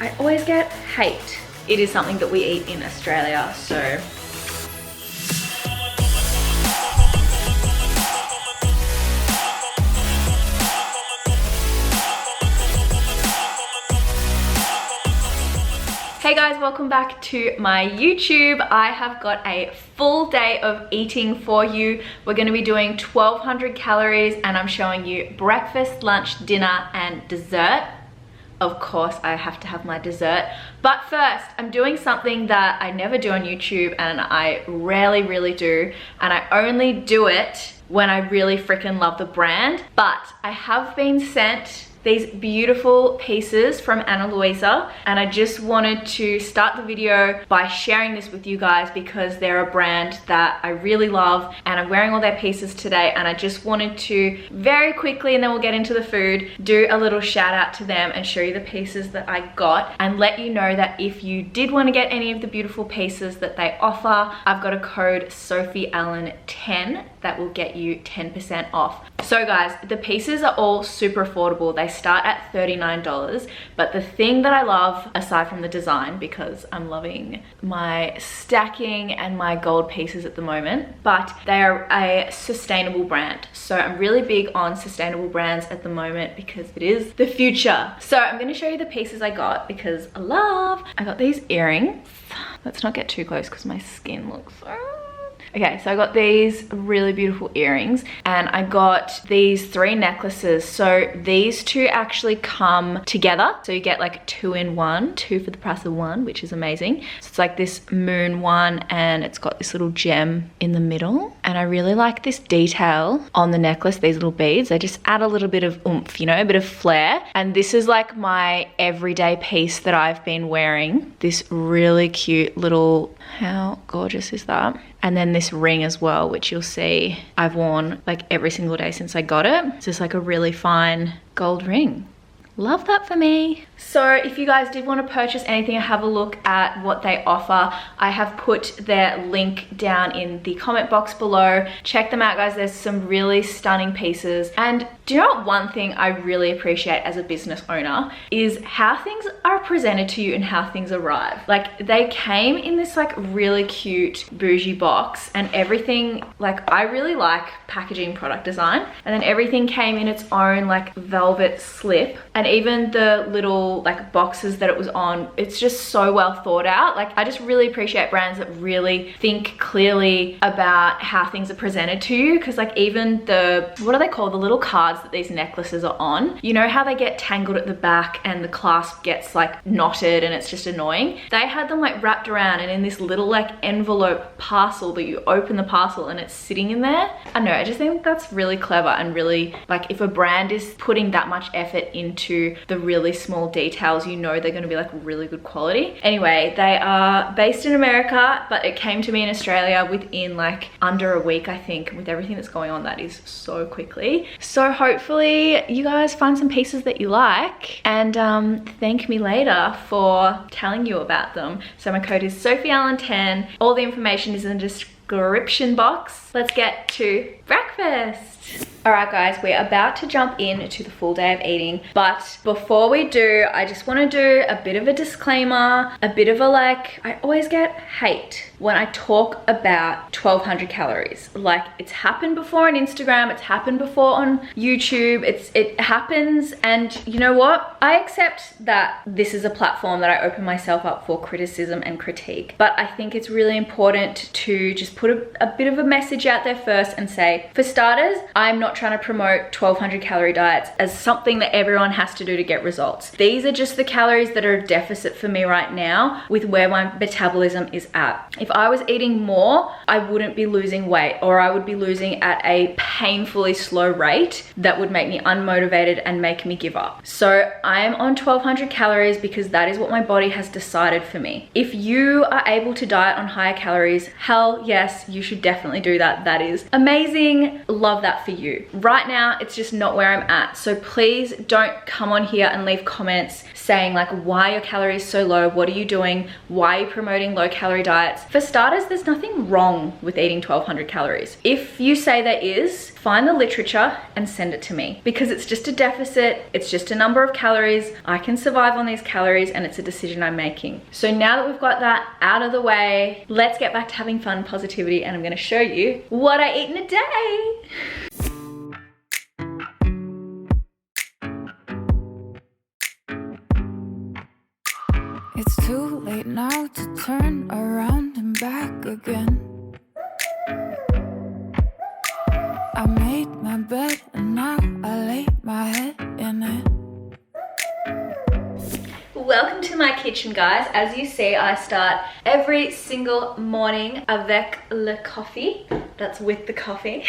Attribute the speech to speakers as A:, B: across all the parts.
A: I always get hate. It is something that we eat in Australia, so. Hey guys, welcome back to my YouTube. I have got a full day of eating for you. We're gonna be doing 1200 calories and I'm showing you breakfast, lunch, dinner, and dessert. Of course, I have to have my dessert. But first, I'm doing something that I never do on YouTube and I rarely really do. And I only do it when I really freaking love the brand. But I have been sent these beautiful pieces from Ana Luisa, and I just wanted to start the video by sharing this with you guys because they're a brand that I really love and I'm wearing all their pieces today, and I just wanted to very quickly, and then we'll get into the food, do a little shout out to them and show you the pieces that I got and let you know that if you did want to get any of the beautiful pieces that they offer, I've got a code SOPH'Allen10 that will get you 10% off. So guys, the pieces are all super affordable. They start at $39, but the thing that I love, aside from the design, because I'm loving my stacking and my gold pieces at the moment, but they are a sustainable brand. So I'm really big on sustainable brands at the moment because it is the future. So I'm gonna show you the pieces I got because I got these earrings. Let's not get too close because my skin looks so... Okay, so I got these really beautiful earrings and I got these 3 necklaces. So these 2 actually come together. So you get like 2 in 1, 2 for the price of 1, which is amazing. So it's like this moon one and it's got this little gem in the middle. And I really like this detail on the necklace, these little beads. They just add a little bit of oomph, you know, a bit of flair. And this is like my everyday piece that I've been wearing. This really cute little, how gorgeous is that? And then this ring as well, which you'll see I've worn like every single day since I got it. It's just like a really fine gold ring. Love that for me. So if you guys did want to purchase anything or have a look at what they offer, I have put their link down in the comment box below. Check them out, guys. There's some really stunning pieces. And do you know what, one thing I really appreciate as a business owner is how things are presented to you and how things arrive. Like they came in this like really cute bougie box and everything, like I really like packaging product design, and then everything came in its own like velvet slip, and even the little like boxes that it was on, it's just so well thought out. Like I just really appreciate brands that really think clearly about how things are presented to you, because like even the, what are they called, the little cards that these necklaces are on, you know how they get tangled at the back and the clasp gets like knotted and it's just annoying? They had them like wrapped around and in this little like envelope parcel that you open the parcel and it's sitting in there. I know, I just think that's really clever and really, like if a brand is putting that much effort into the really small details, you know they're going to be like really good quality. Anyway, they are based in America, but it came to me in Australia within like under a week, I think. With everything that's going on, that is so quickly. So hopefully you guys find some pieces that you like and thank me later for telling you about them. So my code is SOPH'Allen10. All the information is in the description box. Let's get to breakfast. Alright guys, we're about to jump into the full day of eating, but before we do, I just want to do a bit of a disclaimer, a bit of a like, I always get hate when I talk about 1200 calories. Like it's happened before on Instagram, it's happened before on YouTube, it happens, and you know what? I accept that this is a platform that I open myself up for criticism and critique, but I think it's really important to just put a bit of a message out there first and say, for starters, I'm not trying to promote 1200 calorie diets as something that everyone has to do to get results. These are just the calories that are a deficit for me right now with where my metabolism is at. If I was eating more, I wouldn't be losing weight, or I would be losing at a painfully slow rate that would make me unmotivated and make me give up. So I am on 1200 calories because that is what my body has decided for me. If you are able to diet on higher calories, hell yes, you should definitely do that. That is amazing. Love that for you. Right now, it's just not where I'm at. So please don't come on here and leave comments saying like, why are your calories so low? What are you doing? Why are you promoting low calorie diets? For starters, there's nothing wrong with eating 1200 calories. If you say there is, find the literature and send it to me, because it's just a deficit. It's just a number of calories. I can survive on these calories, and it's a decision I'm making. So now that we've got that out of the way, let's get back to having fun, positivity, and I'm gonna show you what I eat in a day.
B: It's too late now to turn around and back again. I made my bed and now I lay my head in it.
A: Welcome to my kitchen, guys. As you see, I start every single morning avec le coffee. That's with the coffee.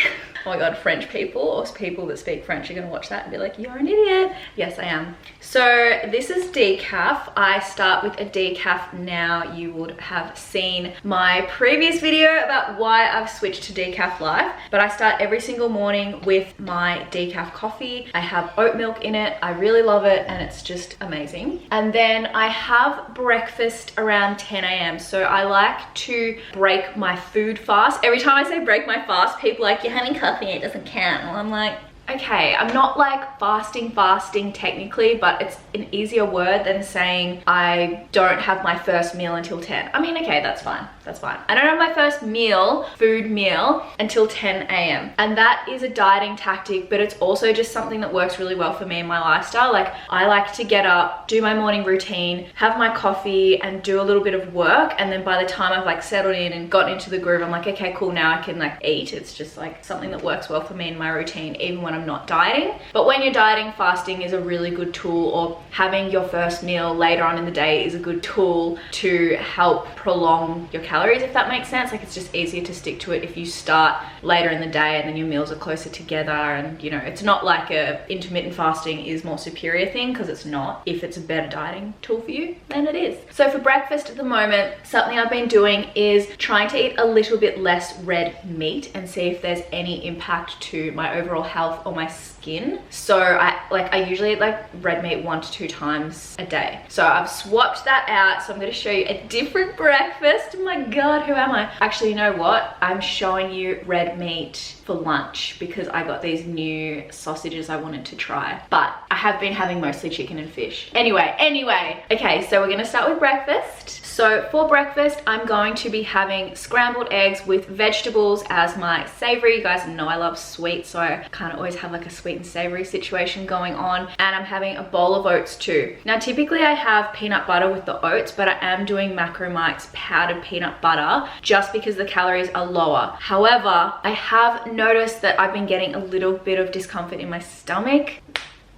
A: Oh my God, French people or people that speak French are gonna watch that and be like, you're an idiot. Yes, I am. So this is decaf. I start with a decaf now. You would have seen my previous video about why I've switched to decaf life, but I start every single morning with my decaf coffee. I have oat milk in it. I really love it, and it's just amazing. And then I have breakfast around 10 a.m. So I like to break my food fast. Every time I say break my fast, people are like, you're having coffee, it doesn't count. Well, I'm like, okay, I'm not like fasting technically, but it's an easier word than saying I don't have my first meal until 10. I mean, okay, that's fine. That's fine. I don't have my first meal, food meal, until 10 a.m. And that is a dieting tactic, but it's also just something that works really well for me in my lifestyle. Like, I like to get up, do my morning routine, have my coffee, and do a little bit of work. And then by the time I've like settled in and gotten into the groove, I'm like, okay, cool, now I can like eat. It's just like something that works well for me in my routine, even when I'm not dieting. But when you're dieting, fasting is a really good tool, or having your first meal later on in the day is a good tool to help prolong your calories, if that makes sense. Like, it's just easier to stick to it if you start later in the day and then your meals are closer together. And you know, it's not like a intermittent fasting is more superior thing, because it's not. If it's a better dieting tool for you, then it is. So for breakfast at the moment, something I've been doing is trying to eat a little bit less red meat and see if there's any impact to my overall health or my skin. So I usually eat like red meat 1 to 2 times a day. So I've swapped that out. So I'm going to show you a different breakfast. Oh my God, who am I? Actually, you know what? I'm showing you red meat for lunch because I got these new sausages I wanted to try, but I have been having mostly chicken and fish. Anyway, okay, so we're going to start with breakfast. So for breakfast, I'm going to be having scrambled eggs with vegetables as my savory. You guys know I love sweet, so I kind of always have like a sweet and savory situation going on. And I'm having a bowl of oats too. Now, typically I have peanut butter with the oats, but I am doing Macromike's powdered peanut butter just because the calories are lower. However, I have noticed that I've been getting a little bit of discomfort in my stomach.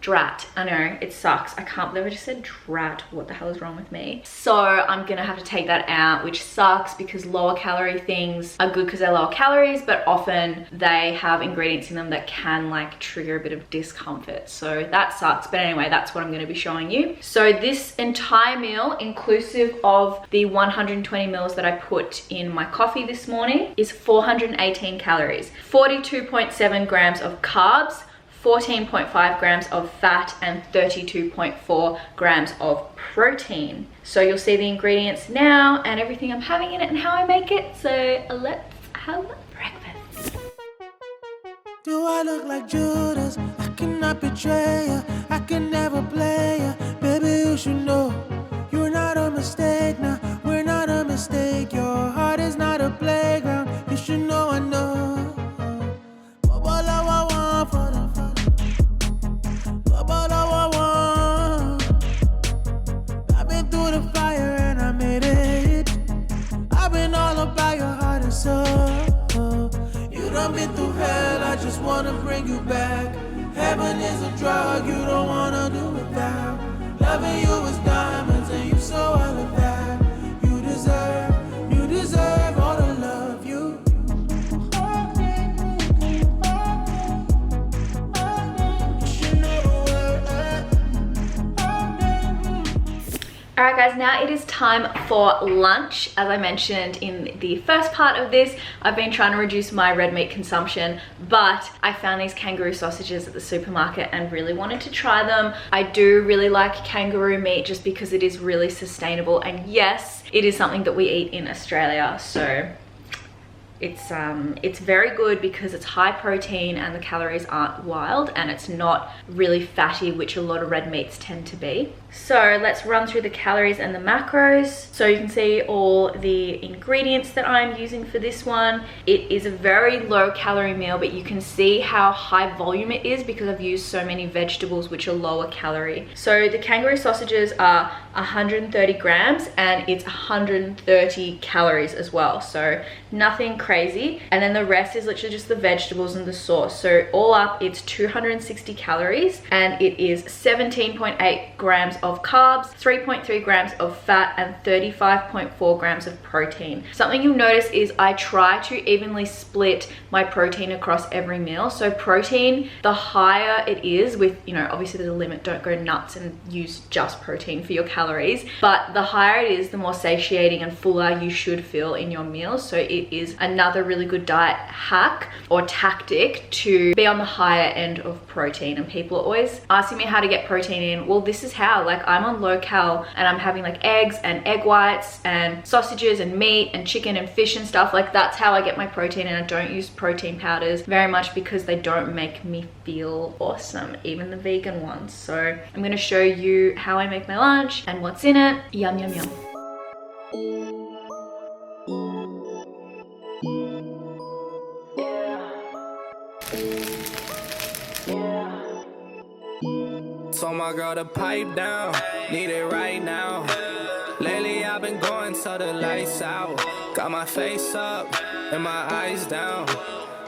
A: Drat. I know, it sucks. I can't believe I just said drat. What the hell is wrong with me? So I'm gonna have to take that out, which sucks because lower calorie things are good because they're lower calories, but often they have ingredients in them that can like trigger a bit of discomfort. So that sucks. But anyway, that's what I'm gonna be showing you. So this entire meal, inclusive of the 120 mils that I put in my coffee this morning, is 418 calories, 42.7 grams of carbs, 14.5 grams of fat, and 32.4 grams of protein. So you'll see the ingredients now and everything I'm having in it and how I make it. So let's have breakfast.
C: Do I look like Judas? I cannot betray you. I can never play you. Baby, you should know you're not a mistake. Now we're not a mistake. Your heart is not a playground. You should know I know. I've been through the fire and I made it. I've been all about your heart and soul. You done been through hell, I just wanna bring you back. Heaven is a drug you don't wanna do without. Loving you is diamonds and you so all of that. You deserve all the love you.
A: Alright guys, now it is time for lunch. As I mentioned in the first part of this, I've been trying to reduce my red meat consumption, but I found these kangaroo sausages at the supermarket and really wanted to try them. I do really like kangaroo meat just because it is really sustainable, and yes, it is something that we eat in Australia, so it's very good because it's high protein and the calories aren't wild, and it's not really fatty, which a lot of red meats tend to be. So let's run through the calories and the macros. So you can see all the ingredients that I'm using for this one. It is a very low calorie meal, but you can see how high volume it is because I've used so many vegetables which are lower calorie. So the kangaroo sausages are 130 grams and it's 130 calories as well. So nothing crazy. And then the rest is literally just the vegetables and the sauce. So all up, it's 260 calories and it is 17.8 grams of carbs, 3.3 grams of fat, and 35.4 grams of protein. Something you'll notice is I try to evenly split my protein across every meal. So protein, the higher it is with, you know, obviously there's a limit, don't go nuts and use just protein for your calories, but the higher it is, the more satiating and fuller you should feel in your meals. So it is another really good diet hack or tactic to be on the higher end of protein. And people are always asking me how to get protein in. Well, this is how. Like, I'm on low cal and I'm having like eggs and egg whites and sausages and meat and chicken and fish and stuff. Like, that's how I get my protein, and I don't use protein powders very much because they don't make me feel awesome, even the vegan ones. So I'm going to show you how I make my lunch and what's in it. Yum, yum, yum.
C: Told my girl to pipe down, need it right now. Lately I've been going till the lights out. Got my face up and my eyes down.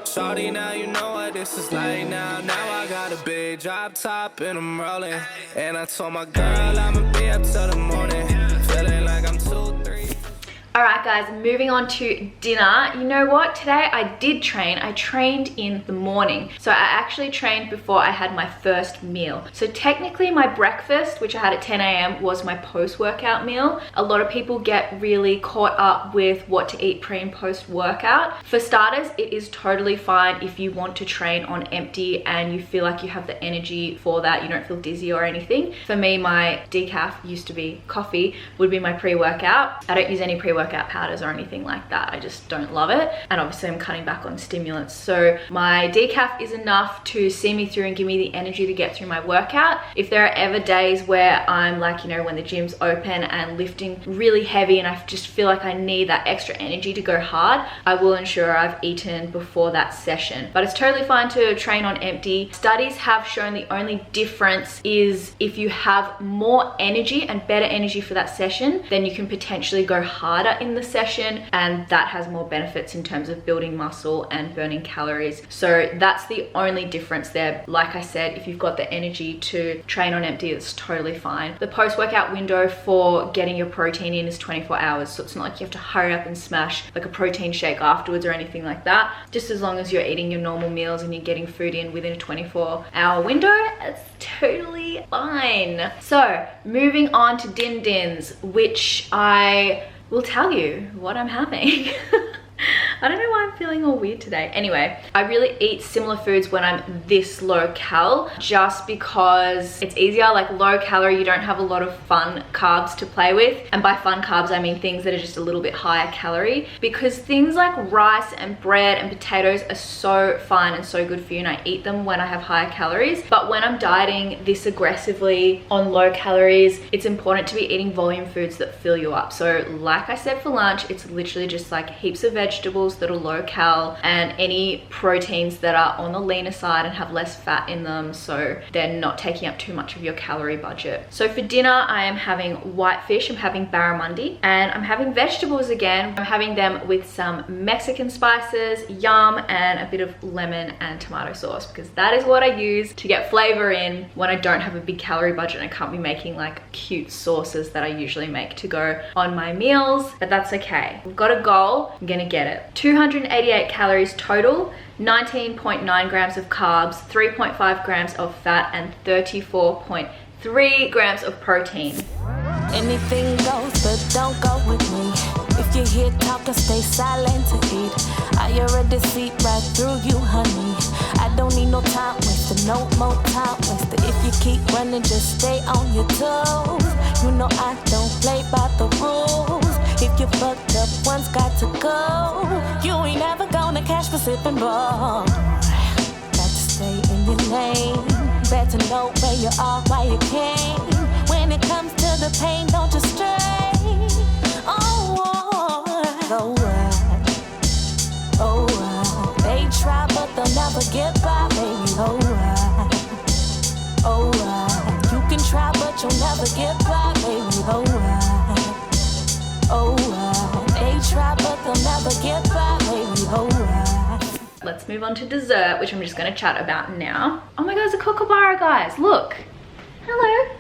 C: Shawty, now you know what this is like now. Now I got a big drop top and I'm rolling. And I told my girl I'ma be up till the morning. Feeling like I'm 2, 3.
A: Alright guys, moving on to dinner. You know what? Today I did train. I trained in the morning. So I actually trained before I had my first meal. So technically my breakfast, which I had at 10 a.m, was my post-workout meal. A lot of people get really caught up with what to eat pre and post-workout. For starters, it is totally fine if you want to train on empty and you feel like you have the energy for that. You don't feel dizzy or anything. For me, my decaf used to be coffee, would be my pre-workout. I don't use any pre-workout powders or anything like that. I just don't love it, and obviously I'm cutting back on stimulants, so my decaf is enough to see me through and give me the energy to get through my workout. If there are ever days where I'm like, you know, when the gym's open and lifting really heavy and I just feel like I need that extra energy to go hard, I will ensure I've eaten before that session. But it's totally fine to train on empty. Studies have shown the only difference is if you have more energy and better energy for that session, then you can potentially go harder in the session, and that has more benefits in terms of building muscle and burning calories. So that's the only difference there. Like I said, if you've got the energy to train on empty, it's totally fine. The post-workout window for getting your protein in is 24 hours, so it's not like you have to hurry up and smash like a protein shake afterwards or anything like that. Just as long as you're eating your normal meals and you're getting food in within a 24-hour window, it's totally fine. So moving on to din dins, which I will tell you what I'm having. I don't know why I'm feeling all weird today. Anyway, I really eat similar foods when I'm this low cal, just because it's easier. Like low calorie, you don't have a lot of fun carbs to play with. And by fun carbs, I mean things that are just a little bit higher calorie, because things like rice and bread and potatoes are so fine and so good for you, and I eat them when I have higher calories. But when I'm dieting this aggressively on low calories, it's important to be eating volume foods that fill you up. So like I said, for lunch, it's literally just like heaps of vegetables that are low cal and any proteins that are on the leaner side and have less fat in them, so they're not taking up too much of your calorie budget. So for dinner, I am having white fish, I'm having barramundi, and I'm having vegetables again. I'm having them with some Mexican spices, yum, and a bit of lemon and tomato sauce, because that is what I use to get flavor in when I don't have a big calorie budget and I can't be making like cute sauces that I usually make to go on my meals. But that's okay. We've got a goal, I'm gonna get it. 288 calories total, 19.9 grams of carbs, 3.5 grams of fat, and 34.3 grams of protein.
D: Anything goes, but don't go with me. If you hear talking, stay silent to eat. I already see right through you, honey. I don't need no time waster, no more time waster. If you keep running, just stay on your toes. You know I don't play by the rules. If you fucked up, one's got to go. You ain't never gonna catch me sipping more. Got to stay in your lane. Better know where you are, why you came. When it comes to the pain, don't you stray. Oh, they try, but they'll never get by, baby. You can try, but you'll never get by, baby. They try, but they'll never get by, baby.
A: Let's move on to dessert, which I'm just gonna chat about now. Oh my god, it's a kookaburra, guys. Look. Hello.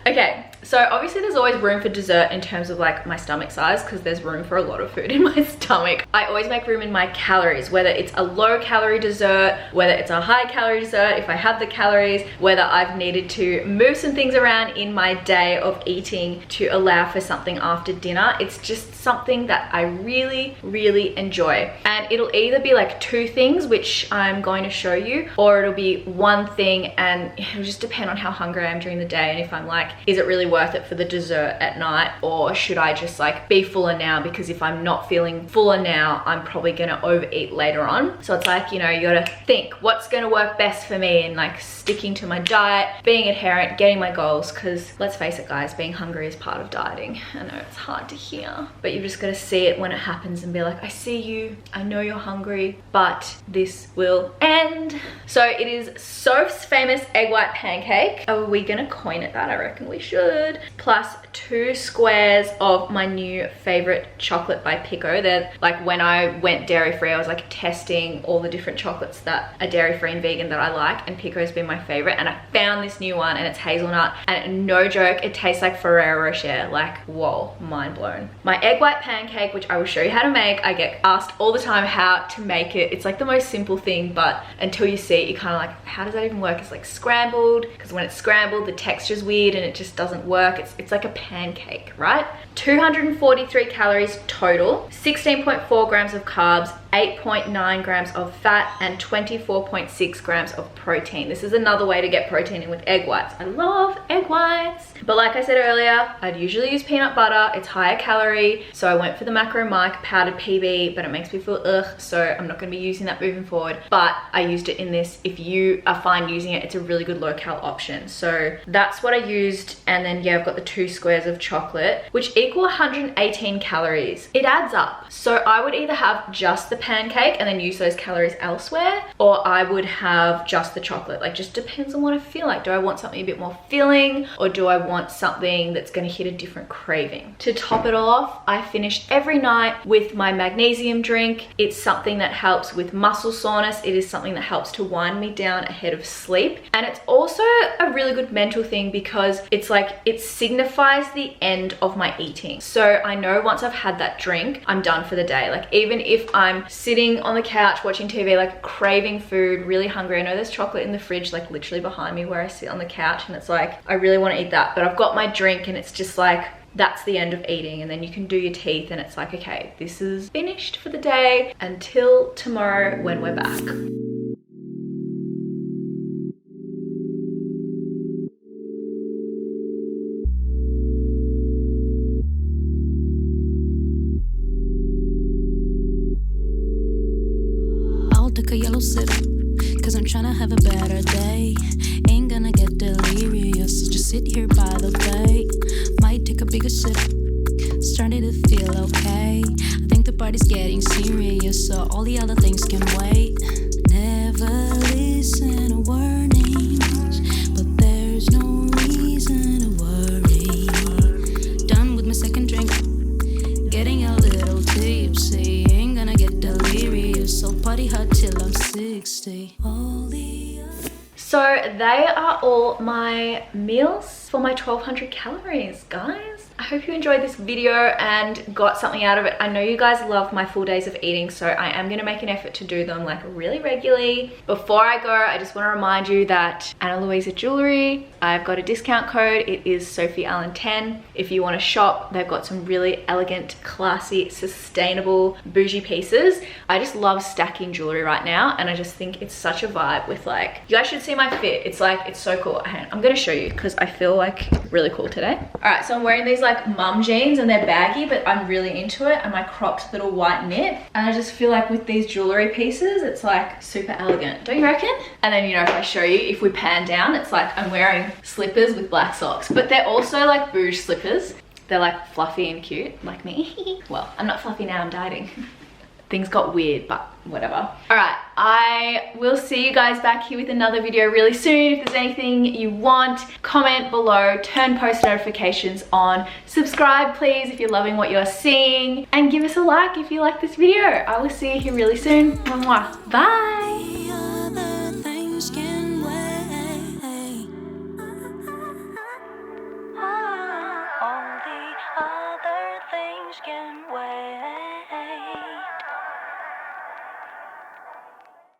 A: Okay, so obviously there's always room for dessert in terms of like my stomach size, because there's room for a lot of food in my stomach. I always make room in my calories, whether it's a low calorie dessert, whether it's a high calorie dessert, if I have the calories, whether I've needed to move some things around in my day of eating to allow for something after dinner. It's just something that I really, really enjoy. And it'll either be like two things, which I'm going to show you, or it'll be one thing, and it'll just depend on how hungry I am during the day and if I'm like, is it really worth it for the dessert at night, or should I just like be fuller now? Because if I'm not feeling fuller now, I'm probably gonna overeat later on. So it's like, you know, you gotta think what's gonna work best for me, and like sticking to my diet, being adherent, getting my goals. Because let's face it, guys, being hungry is part of dieting. I know it's hard to hear, but you've just got to see it when it happens and be like, I see you, I know you're hungry, but this will end. So it is Soph's famous egg white pancake. Are we gonna coin it that? I reckon we should. Plus 2 squares of my new favorite chocolate by Pico. They're like, when I went dairy free, I was like testing all the different chocolates that are dairy free and vegan that I like, and Pico's been my favorite. And I found this new one, and it's hazelnut, and no joke, it tastes like Ferrero Rocher. Like, whoa, mind blown. My egg white pancake, which I will show you how to make. I get asked all the time how to make it. It's like the most simple thing, but until you see it, you kind of like, how does that even work? It's like scrambled, because when it's scrambled, the texture's weird and it just doesn't work. It's like a pancake, right? 243 calories total, 16.4 grams of carbs, 8.9 grams of fat, and 24.6 grams of protein. This is another way to get protein in with egg whites. I love egg whites. But like I said earlier, I'd usually use peanut butter. It's higher calorie. So I went for the Macro Mike powdered PB, but it makes me feel ugh. So I'm not gonna be using that moving forward. But I used it in this. If you are fine using it, it's a really good low cal option. So that's what I used. And then yeah, I've got the 2 squares of chocolate, which equal 118 calories. It adds up. So I would either have just the pancake and then use those calories elsewhere, or I would have just the chocolate. Like, just depends on what I feel like. Do I want something a bit more filling, or do I want something that's going to hit a different craving? To top it all off, I finish every night with my magnesium drink. It's something that helps with muscle soreness. It is something that helps to wind me down ahead of sleep, and it's also a really good mental thing because it's like, it signifies the end of my eating. So I know once I've had that drink, I'm done for the day. Like, even if I'm sitting on the couch watching TV, like craving food, really hungry, I know there's chocolate in the fridge, like literally behind me where I sit on the couch, and it's like, I really want to eat that, but I've got my drink, and it's just like, that's the end of eating. And then you can do your teeth, and it's like, okay, this is finished for the day until tomorrow when we're back.
B: Take a yellow sip, cause I'm tryna have a better day. Ain't gonna get delirious, just sit here by the bay. Might take a bigger sip, starting to feel okay. I think the party's getting serious, so all the other things can wait. Never listen to warnings, but there's no reason to worry. Done with my second drink, getting a little tipsy. Ain't gonna get delirious, so party hard till I'm 60.
A: So they are all my meals for my 1200 calories, guys. I hope you enjoyed this video and got something out of it. I know you guys love my full days of eating, so I am gonna make an effort to do them like really regularly. Before I go, I just wanna remind you that Ana Luisa Jewelry, I've got a discount code. It is Sophie Allen 10. If you wanna shop, they've got some really elegant, classy, sustainable, bougie pieces. I just love stacking jewelry right now, and I just think it's such a vibe with like, you guys should see my fit. It's like, it's so cool. I'm gonna show you because I feel like really cool today. All right, so I'm wearing these like mum jeans and they're baggy, but I'm really into it, and my cropped little white knit. And I just feel like with these jewelry pieces, it's like super elegant. Don't you reckon? And then, you know, if I show you, if we pan down, it's like I'm wearing slippers with black socks, but they're also like bouge slippers. They're like fluffy and cute, like me. Well, I'm not fluffy now, I'm dieting. Things got weird, but whatever. All right, I will see you guys back here with another video really soon. If there's anything you want, comment below, turn post notifications on, subscribe please if you're loving what you're seeing, and give us a like if you like this video. I will see you here really soon. Mwah. Bye.